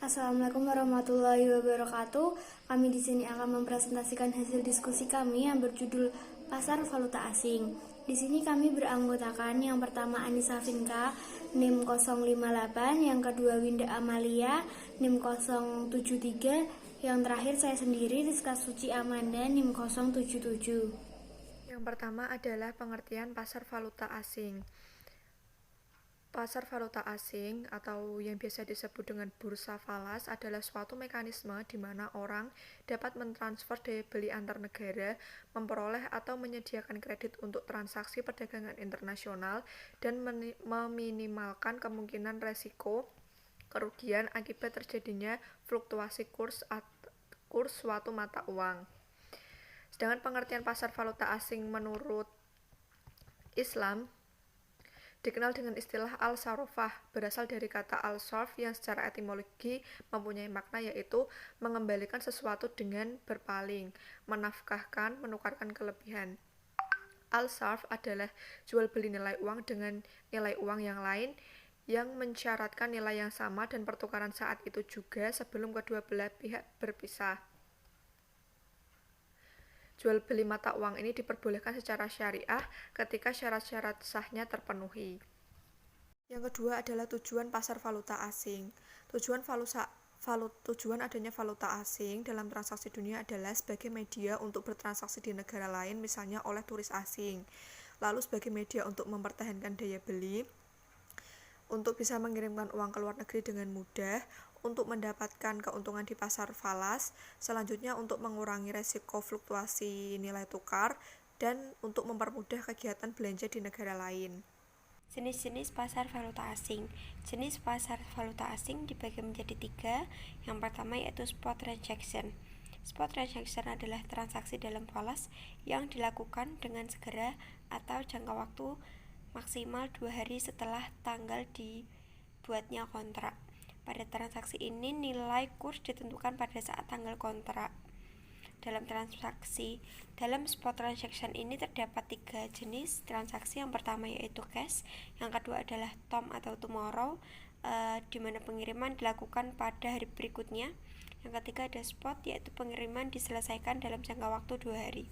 Assalamualaikum warahmatullahi wabarakatuh. Kami di sini akan mempresentasikan hasil diskusi kami yang berjudul Pasar Valuta Asing. Di sini kami beranggotakan yang pertama Anissa Finka, NIM 058, yang kedua Winda Amalia, NIM 073, yang terakhir saya sendiri, Rizka Suci Amanda, NIM 077. Yang pertama adalah pengertian pasar valuta asing. Pasar valuta asing atau yang biasa disebut dengan bursa falas adalah suatu mekanisme di mana orang dapat mentransfer daya beli antar negara, memperoleh atau menyediakan kredit untuk transaksi perdagangan internasional, dan meminimalkan kemungkinan resiko kerugian akibat terjadinya fluktuasi kurs suatu mata uang. Sedangkan pengertian pasar valuta asing menurut Islam dikenal dengan istilah al-sarofah, berasal dari kata al-sarf yang secara etimologi mempunyai makna yaitu mengembalikan sesuatu dengan berpaling, menafkahkan, menukarkan kelebihan. Al-sarf adalah jual beli nilai uang dengan nilai uang yang lain yang mensyaratkan nilai yang sama dan pertukaran saat itu juga sebelum kedua belah pihak berpisah. Jual beli mata uang ini diperbolehkan secara syariah ketika syarat-syarat sahnya terpenuhi. Yang kedua adalah tujuan pasar valuta asing. Tujuan adanya valuta asing dalam transaksi dunia adalah sebagai media untuk bertransaksi di negara lain, misalnya oleh turis asing. Lalu sebagai media untuk mempertahankan daya beli, untuk bisa mengirimkan uang ke luar negeri dengan mudah, untuk mendapatkan keuntungan di pasar falas, selanjutnya untuk mengurangi resiko fluktuasi nilai tukar, dan untuk mempermudah kegiatan belanja di negara lain. Jenis-jenis pasar valuta asing. Jenis pasar valuta asing dibagi menjadi 3. Yang pertama yaitu spot transaction. Spot transaction adalah transaksi dalam falas yang dilakukan dengan segera atau jangka waktu maksimal 2 hari setelah tanggal dibuatnya kontrak. Pada transaksi ini nilai kurs ditentukan pada saat tanggal kontrak. Dalam spot transaction ini terdapat 3 jenis transaksi. Yang pertama yaitu cash, yang kedua adalah tom atau tomorrow, di mana pengiriman dilakukan pada hari berikutnya. Yang ketiga ada spot, yaitu pengiriman diselesaikan dalam jangka waktu 2 hari.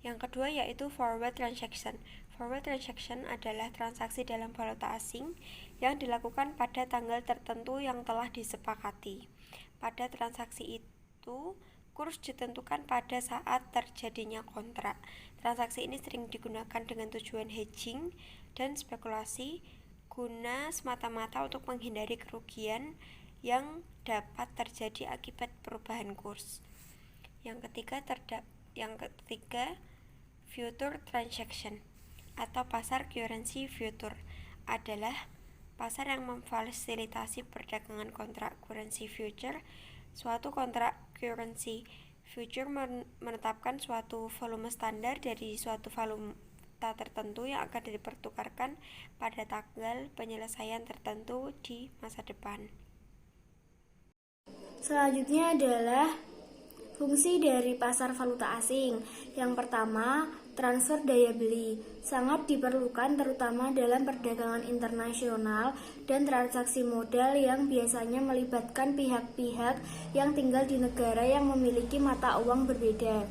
Yang kedua yaitu forward transaction. Forward transaction adalah transaksi dalam valuta asing yang dilakukan pada tanggal tertentu yang telah disepakati. Pada transaksi itu, kurs ditentukan pada saat terjadinya kontrak. Transaksi ini sering digunakan dengan tujuan hedging dan spekulasi guna semata-mata untuk menghindari kerugian yang dapat terjadi akibat perubahan kurs. Yang ketiga future transaction atau pasar currency future adalah pasar yang memfasilitasi perdagangan kontrak currency future. Suatu kontrak currency future menetapkan suatu volume standar dari suatu valuta tertentu yang akan dipertukarkan pada tanggal penyelesaian tertentu di masa depan. Selanjutnya adalah fungsi dari pasar valuta asing. Yang pertama, transfer daya beli sangat diperlukan terutama dalam perdagangan internasional dan transaksi modal yang biasanya melibatkan pihak-pihak yang tinggal di negara yang memiliki mata uang berbeda.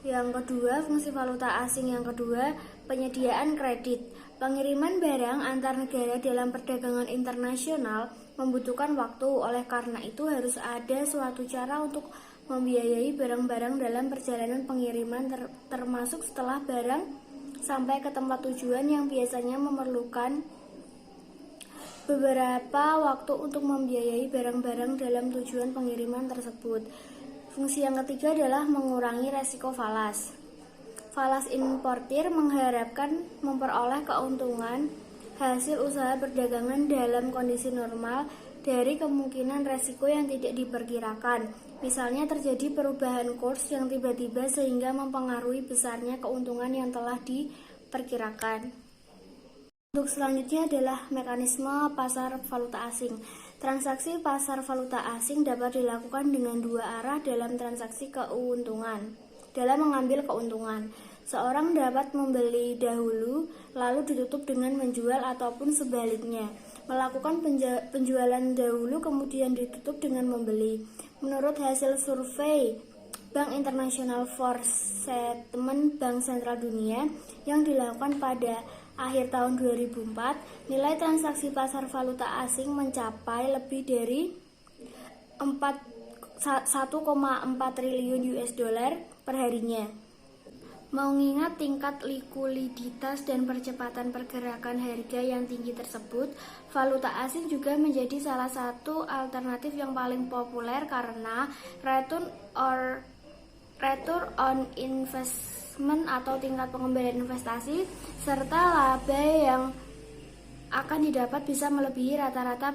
Yang kedua, fungsi valuta asing yang kedua, penyediaan kredit. Pengiriman barang antar negara dalam perdagangan internasional membutuhkan waktu, oleh karena itu harus ada suatu cara untuk membiayai barang-barang dalam perjalanan pengiriman termasuk setelah barang sampai ke tempat tujuan yang biasanya memerlukan beberapa waktu untuk membiayai barang-barang dalam tujuan pengiriman tersebut. Fungsi yang ketiga adalah mengurangi resiko falas. Falas importir mengharapkan memperoleh keuntungan hasil usaha perdagangan dalam kondisi normal dari kemungkinan resiko yang tidak diperkirakan. Misalnya terjadi perubahan kurs yang tiba-tiba sehingga mempengaruhi besarnya keuntungan yang telah diperkirakan. Untuk selanjutnya adalah mekanisme pasar valuta asing. Transaksi pasar valuta asing dapat dilakukan dengan 2 arah dalam transaksi keuntungan. Dalam mengambil keuntungan, seorang dapat membeli dahulu lalu ditutup dengan menjual ataupun sebaliknya. melakukan penjualan dahulu kemudian ditutup dengan membeli. Menurut hasil survei Bank International for Settlement Bank Sentral Dunia yang dilakukan pada akhir tahun 2004, nilai transaksi pasar valuta asing mencapai lebih dari 1,4 triliun US dollar perharinya. Mengingat tingkat likuiditas dan percepatan pergerakan harga yang tinggi tersebut, valuta asing juga menjadi salah satu alternatif yang paling populer karena return on investment atau tingkat pengembalian investasi serta laba yang akan didapat bisa melebihi rata-rata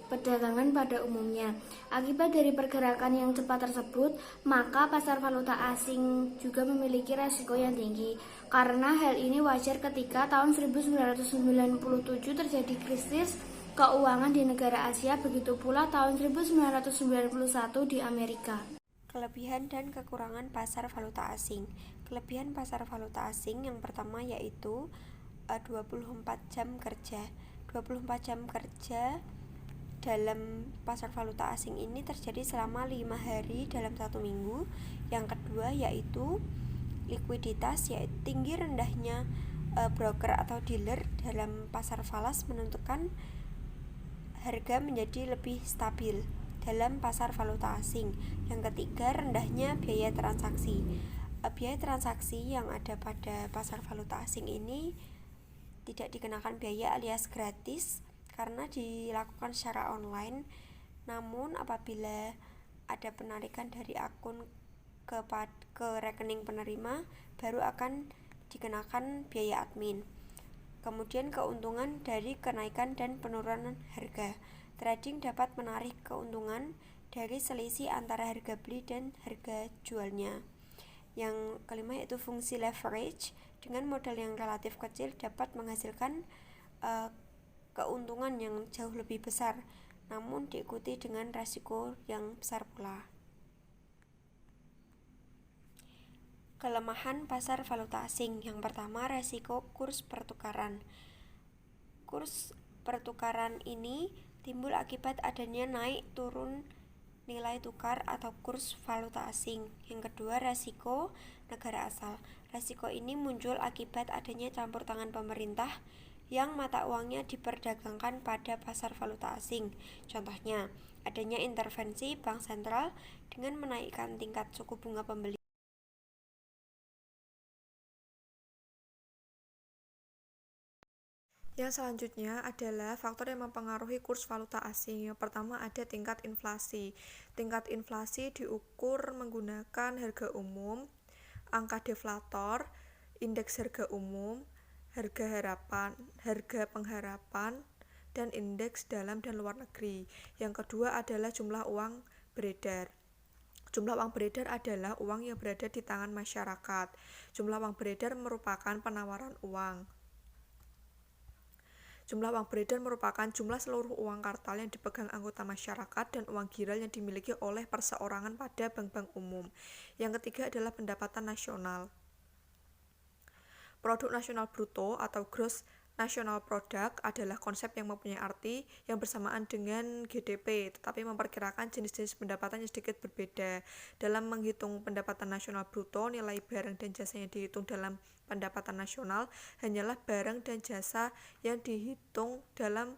perdagangan pada umumnya. Akibat dari pergerakan yang cepat tersebut, maka pasar valuta asing juga memiliki resiko yang tinggi. Karena hal ini wajar ketika tahun 1997 terjadi krisis keuangan di negara Asia, begitu pula tahun 1991 di Amerika. Kelebihan dan kekurangan pasar valuta asing. Kelebihan pasar valuta asing yang pertama yaitu 24 jam kerja. 24 jam kerja dalam pasar valuta asing ini terjadi selama 5 hari dalam 1 minggu. Yang kedua yaitu likuiditas, yaitu tinggi rendahnya broker atau dealer dalam pasar falas menentukan harga menjadi lebih stabil dalam pasar valuta asing. Yang ketiga, rendahnya biaya transaksi. Biaya transaksi yang ada pada pasar valuta asing ini tidak dikenakan biaya alias gratis karena dilakukan secara online. Namun apabila ada penarikan dari akun ke rekening penerima, baru akan dikenakan biaya admin. Kemudian keuntungan dari kenaikan dan penurunan harga. Trading dapat menarik keuntungan dari selisih antara harga beli dan harga jualnya. Yang kelima yaitu fungsi leverage. Dengan modal yang relatif kecil dapat menghasilkan keuntungan yang jauh lebih besar, namun diikuti dengan resiko yang besar pula. Kelemahan pasar valuta asing. Yang pertama, resiko kurs pertukaran. Kurs pertukaran ini timbul akibat adanya naik turun nilai tukar atau kurs valuta asing. Yang kedua, resiko negara asal. Resiko ini muncul akibat adanya campur tangan pemerintah yang mata uangnya diperdagangkan pada pasar valuta asing. Contohnya, adanya intervensi bank sentral dengan menaikkan tingkat suku bunga pembeli. Yang selanjutnya adalah faktor yang mempengaruhi kurs valuta asing. Yang pertama ada tingkat inflasi. Tingkat inflasi diukur menggunakan harga umum, angka deflator, indeks harga umum, harga pengharapan, dan indeks dalam dan luar negeri. Yang kedua adalah jumlah uang beredar. Jumlah uang beredar adalah uang yang berada di tangan masyarakat. Jumlah uang beredar merupakan penawaran uang. Jumlah uang beredar merupakan jumlah seluruh uang kartal yang dipegang anggota masyarakat dan uang giral yang dimiliki oleh perseorangan pada bank-bank umum. Yang ketiga adalah pendapatan nasional. Produk nasional bruto atau gross national product adalah konsep yang mempunyai arti yang bersamaan dengan GDP, tetapi memperkirakan jenis-jenis pendapatan yang sedikit berbeda. Dalam menghitung pendapatan nasional bruto, nilai barang dan jasa yang dihitung dalam pendapatan nasional hanyalah barang dan jasa yang dihitung dalam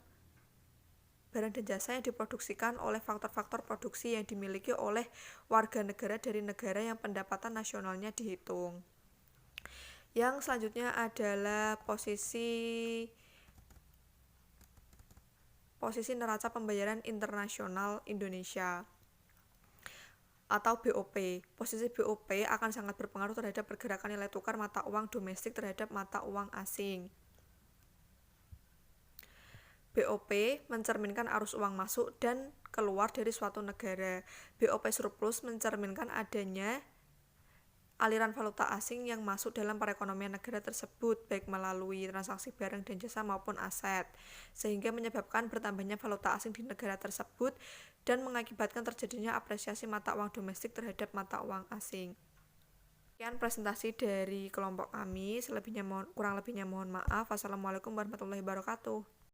barang dan jasa yang diproduksikan oleh faktor-faktor produksi yang dimiliki oleh warga negara dari negara yang pendapatan nasionalnya dihitung. Yang selanjutnya adalah posisi neraca pembayaran internasional Indonesia atau BOP. Posisi BOP akan sangat berpengaruh terhadap pergerakan nilai tukar mata uang domestik terhadap mata uang asing. BOP mencerminkan arus uang masuk dan keluar dari suatu negara. BOP surplus mencerminkan adanya aliran valuta asing yang masuk dalam perekonomian negara tersebut, baik melalui transaksi barang dan jasa maupun aset, sehingga menyebabkan bertambahnya valuta asing di negara tersebut dan mengakibatkan terjadinya apresiasi mata uang domestik terhadap mata uang asing. Sekian presentasi dari kelompok kami, kurang lebihnya mohon maaf. Wassalamualaikum warahmatullahi wabarakatuh.